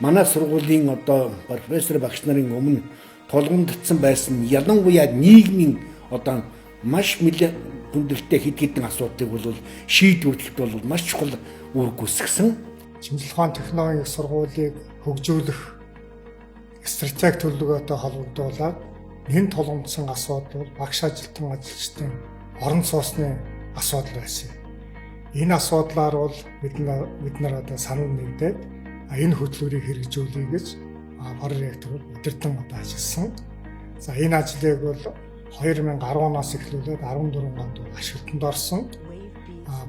манай сургуулийн одоо профессор багш нарын өмнө тулгамдсан байсан ялангуяа нийгмийн одоо маш нэлээд хүндрэлтэй хэд хэдэн асуудлыг бол шийдвэрлэхэд бол маш чухал үр гүйцэтгсэн. Шинжилгээ ухаан технологийн сургуулийг хөгжүүлэх стратеги төлөвлөгөөтэй холбогдуулаад энэ тулгамдсан асуудал бол багш ажилтан ажилчдын орон сууцны асуудал байсан. Энэ асуудлаар бол бид нар одоо санал нэгдээд энэ хөтөлбөрийг хэрэгжүүлэе гэж проректор удирдан одоо ажилласан. За энэ ажлыг бол 2010 оноос эхлүүлээд 14 онд ашиглалтанд орсон.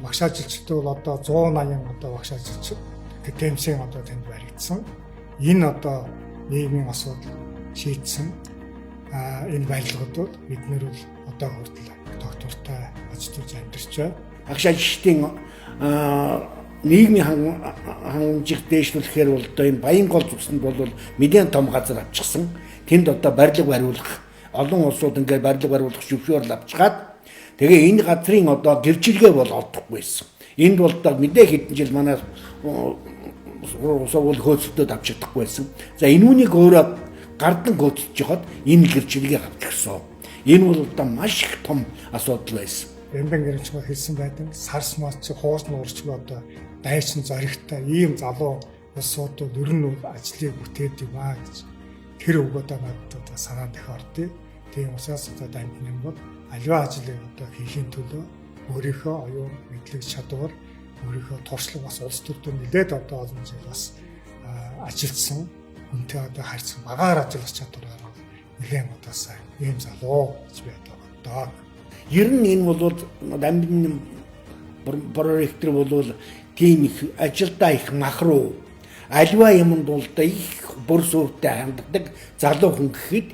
Багш ажилчид бол одоо 180 одоо багш ажилчид академийн одоо тэнд баригдсан. Энэ одоо нийгмийн асуудал шийдсэн. Энэ барилгууд бол бид нэр бол одоо хүртэл доктортой ажилтнууд амьдарч байна. Багш ажилчдын нийгмийн хангамжийг дэвшүүлэхээр бол одоо энэ Баянгол зүгсэнд бол мэдээ том газар авчихсан. Тэнд одоо барилга бариулах олон улсууд ингээд барилга бариулах зөвшөөрөл авчгаад тэгээ энэ газрын одоо гэрчилгээ бол олдохгүйсэн. Энд бол одоо мэдээ хэдэн жил манай сургууль хөөцөлтөд авч чадахгүйсэн. За энэ үнийг өөрөө гардан хөөцөж жоход энэ гэрчилгээ авчихсан. Энэ бол одоо маш их том асуудал байсан. Бэмбэн гэрчилгээ хэлсэн байдаг. Сарс марч хуус нуурч одоо дайчин зоригтой ийм залуу улсууд ер нь ажлыг бүтээдэг маа гэж тэр өгөөдөө надад санаа тохиордъё. Тийм учраас одоо дамжин юм бол аливаа ажлыг одоо хийхин төлөө өөрийнхөө оюун мэдлэг чадвар өөрийнхөө туршлага бас улс төрөөр нэлээд одоо олон жил бас ажилласан хүнтэй одоо харьцан багаар ажиллах чадвараар нэгэн одоо сайн ийм залуу гэж би одоо. Ер нь энэ бол дамжин проректор бол тийм их ажилдаа их махруу аливаа юмд бол их бүр сүртэй ханддаг залуу хүн гэхэд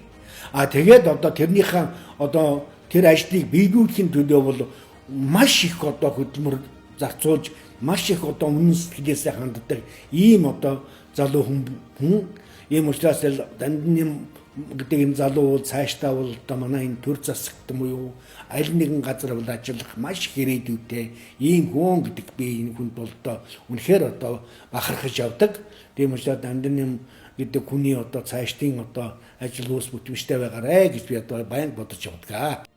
тэгээд одоо тэрнийхээ одоо тэр ажлыг биелүүлэхийн төлөө бол маш их одоо хөдөлмөр зарцуулж маш их одоо үнэн сэтгэлээсээ ханддаг ийм одоо залуу хүн ийм учраас л дамжин гэдэг энэ залуу цаашдаа бол одоо манай энэ төр засагт буюу аль нэгэн газар бол ажиллах маш хэрэгдүүтэй ийм хүн гэдэг би энэ хүнд бол одоо үнэхээр одоо бахархаж явдаг. Тийм учраас дамжин гэдэг хүний одоо цаашдын одоо ажил үүс бүтэмжтэй байгаарэ гэж би одоо баян бодож явдаг.